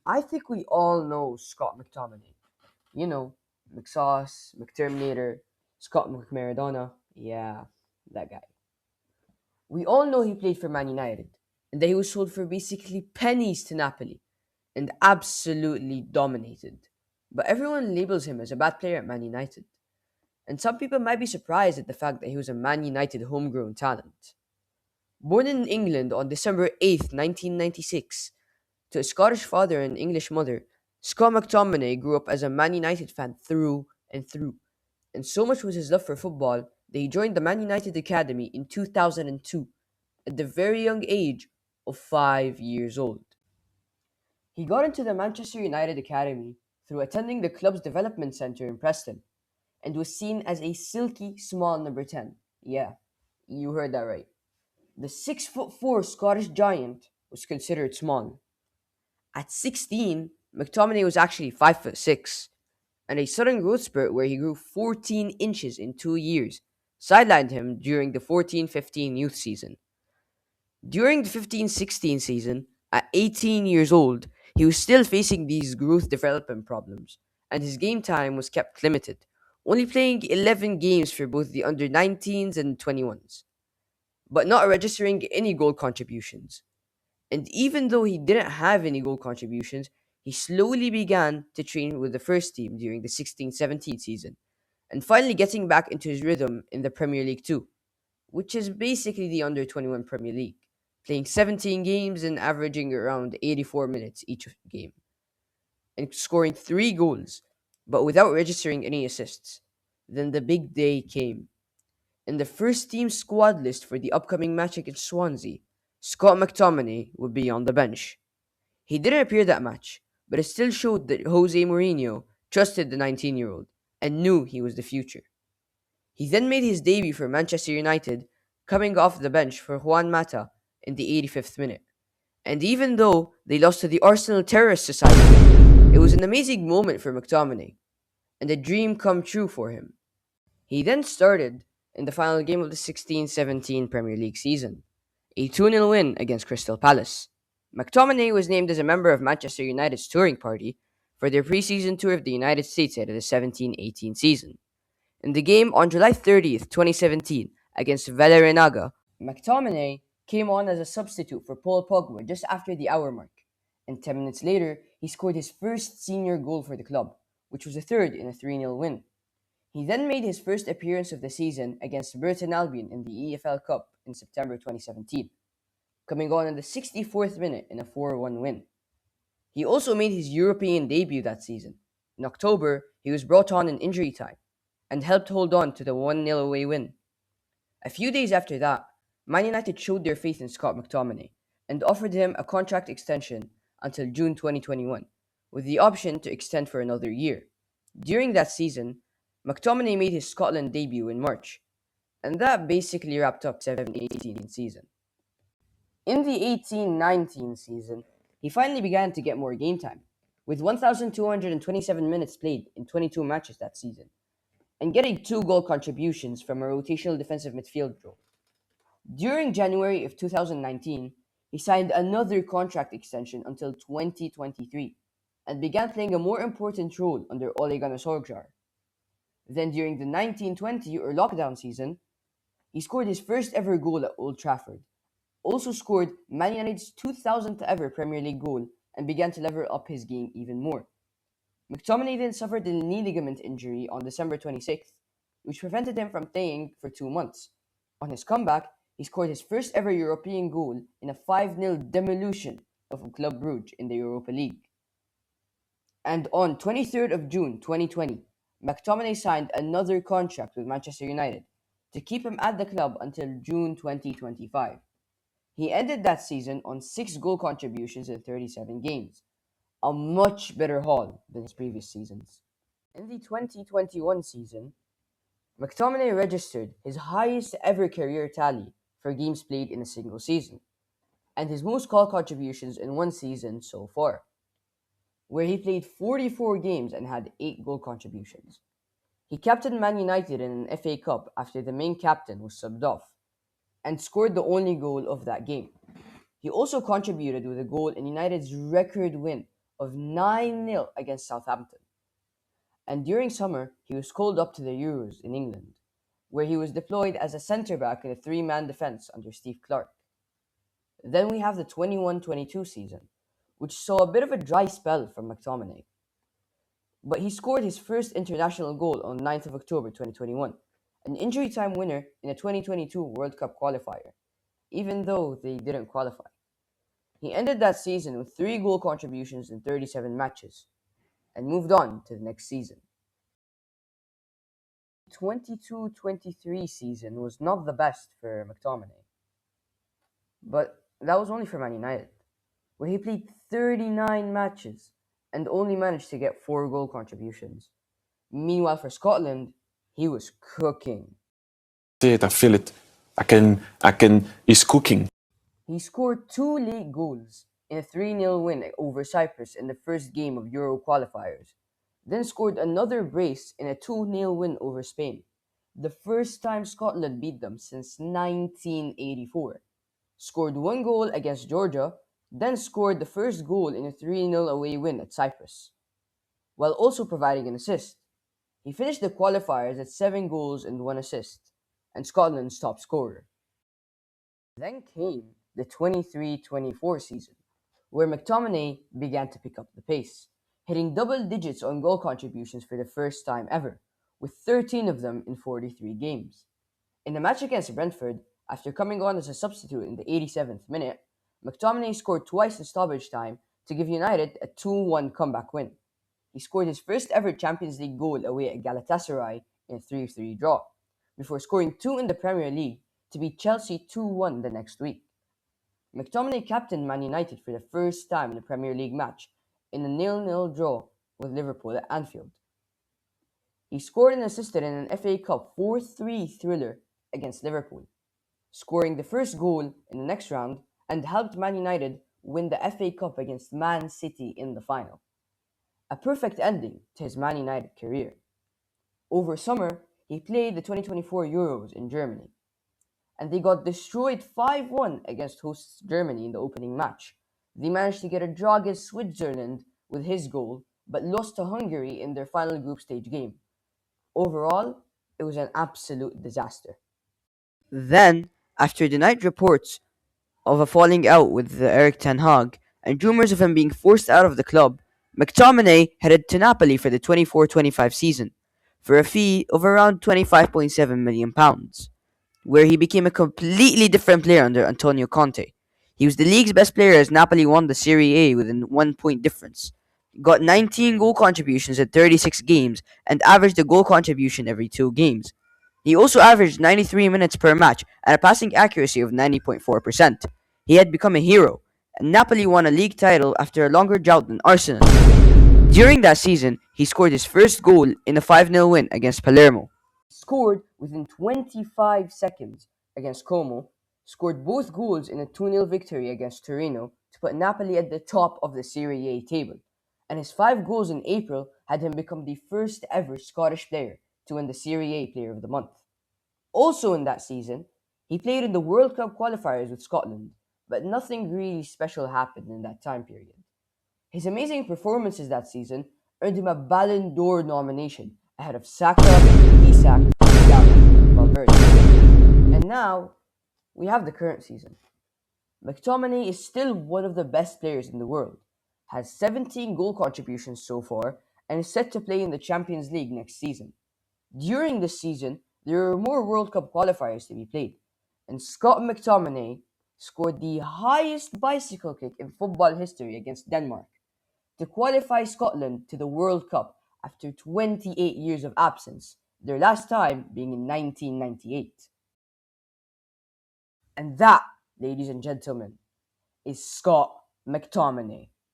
I think we all know Scott McTominay. You know, McSauce, McTerminator, Scott McMaradona. Yeah, that guy. We all know he played for Man United and that he was sold for basically pennies to Napoli and absolutely dominated. But everyone labels him as a bad player at Man United. And some people might be surprised at the fact that he was a Man United homegrown talent. Born in England on December 8th, 1996, to a Scottish father and English mother, Scott McTominay grew up as a Man United fan through and through. And so much was his love for football that he joined the Man United Academy in 2002 at the very young age of 5 years old. He got into the Manchester United Academy through attending the club's development centre in Preston and was seen as a silky small number 10. Yeah, you heard that right. The 6'4" Scottish giant was considered small. At 16, McTominay was actually 5'6", and a sudden growth spurt where he grew 14 inches in 2 years sidelined him during the 14-15 youth season. During the 15-16 season, at 18 years old, he was still facing these growth development problems, and his game time was kept limited, only playing 11 games for both the under 19s and 21s, but not registering any goal contributions. And even though he didn't have any goal contributions, he slowly began to train with the first team during the 16-17 season, and finally getting back into his rhythm in the Premier League too, which is basically the under 21 Premier League, playing 17 games and averaging around 84 minutes each game, and scoring 3 goals, but without registering any assists. Then the big day came. In the first team squad list for the upcoming match against Swansea, Scott McTominay would be on the bench. He didn't appear that match, but it still showed that Jose Mourinho trusted the 19-year-old and knew he was the future. He then made his debut for Manchester United, coming off the bench for Juan Mata in the 85th minute. And even though they lost to the Arsenal Terrorist Society, it was an amazing moment for McTominay and a dream come true for him. He then started in the final game of the 16-17 Premier League season, a 2-0 win against Crystal Palace. McTominay was named as a member of Manchester United's touring party for their preseason tour of the United States ahead of the 17-18 season. In the game on July 30th, 2017, against Valerenaga, McTominay came on as a substitute for Paul Pogba just after the hour mark, and 10 minutes later, he scored his first senior goal for the club, which was a third in a 3-0 win. He then made his first appearance of the season against Burton Albion in the EFL Cup in September 2017, coming on in the 64th minute in a 4-1 win. He also made his European debut that season. In October, he was brought on in injury time and helped hold on to the 1-0 away win. A few days after that, Man United showed their faith in Scott McTominay and offered him a contract extension until June 2021, with the option to extend for another year. During that season, McTominay made his Scotland debut in March, and that basically wrapped up 17-18 season. In the 18-19 season, he finally began to get more game time, with 1,227 minutes played in 22 matches that season, and getting 2 goal contributions from a rotational defensive midfield role. During January of 2019, he signed another contract extension until 2023 and began playing a more important role under Ole Gunnar Solskjaer. Then during the 1920 or lockdown season, he scored his first ever goal at Old Trafford, also scored Man United's 2000th ever Premier League goal and began to level up his game even more. McTominay then suffered a knee ligament injury on December 26th, which prevented him from playing for 2 months. On his comeback, he scored his first ever European goal in a 5-0 demolition of Club Brugge in the Europa League. And on 23rd of June 2020, McTominay signed another contract with Manchester United to keep him at the club until June 2025. He ended that season on 6 goal contributions in 37 games, a much better haul than his previous seasons. In the 2021 season, McTominay registered his highest ever career tally for games played in a single season, and his most goal contributions in one season so far, where he played 44 games and had 8 goal contributions. He captained Man United in an FA Cup after the main captain was subbed off, and scored the only goal of that game. He also contributed with a goal in United's record win of 9-0 against Southampton. And during summer, he was called up to the Euros in England, where he was deployed as a centre back in a three-man defence under Steve Clarke. Then we have the 21-22 season, which saw a bit of a dry spell from McTominay. But he scored his first international goal on 9th of October 2021, an injury time winner in a 2022 World Cup qualifier, even though they didn't qualify. He ended that season with 3 goal contributions in 37 matches and moved on to the next season. 22-23 season was not the best for McTominay, but that was only for Man United, where he played 39 matches and only managed to get 4 goal contributions. Meanwhile, for Scotland, he was cooking. See it, I feel it. He's cooking. He scored 2 late goals in a 3-0 win over Cyprus in the first game of Euro qualifiers, then scored another brace in a 2-0 win over Spain, the first time Scotland beat them since 1984. Scored 1 goal against Georgia, then scored the first goal in a 3-0 away win at Cyprus, while also providing an assist. He finished the qualifiers at 7 goals and 1 assist, and Scotland's top scorer. Then came the 23-24 season, where McTominay began to pick up the pace, hitting double digits on goal contributions for the first time ever, with 13 of them in 43 games. In the match against Brentford, after coming on as a substitute in the 87th minute, McTominay scored twice in stoppage time to give United a 2-1 comeback win. He scored his first ever Champions League goal away at Galatasaray in a 3-3 draw, before scoring 2 in the Premier League to beat Chelsea 2-1 the next week. McTominay captained Man United for the first time in a Premier League match in a 0-0 draw with Liverpool at Anfield. He scored and assisted in an FA Cup 4-3 thriller against Liverpool, scoring the first goal in the next round and helped Man United win the FA Cup against Man City in the final. A perfect ending to his Man United career. Over summer, he played the 2024 Euros in Germany, and they got destroyed 5-1 against hosts Germany in the opening match. They managed to get a draw against Switzerland with his goal, but lost to Hungary in their final group stage game. Overall, it was an absolute disaster. Then, after the night reports of a falling out with Eric Ten Hag and rumors of him being forced out of the club, McTominay headed to Napoli for the 24-25 season for a fee of around £25.7 million, where he became a completely different player under Antonio Conte. He was the league's best player as Napoli won the Serie A within 1 point difference, got 19 goal contributions in 36 games, and averaged a goal contribution every 2 games. He also averaged 93 minutes per match and a passing accuracy of 90.4%. He had become a hero, and Napoli won a league title after a longer drought than Arsenal. During that season, he scored his first goal in a 5-0 win against Palermo. Scored within 25 seconds against Como, scored both goals in a 2-0 victory against Torino to put Napoli at the top of the Serie A table, and his 5 goals in April had him become the first ever Scottish player to win the Serie A Player of the Month. Also in that season, he played in the World Cup qualifiers with Scotland, but nothing really special happened in that time period. His amazing performances that season earned him a Ballon d'Or nomination ahead of Saka, Isak, Thiago, and Valverde. And now, we have the current season. McTominay is still one of the best players in the world, has 17 goal contributions so far, and is set to play in the Champions League next season. During this season, there are more World Cup qualifiers to be played, and Scott McTominay scored the highest bicycle kick in football history against Denmark to qualify Scotland to the World Cup after 28 years of absence, their last time being in 1998. And that, ladies and gentlemen, is Scott McTominay.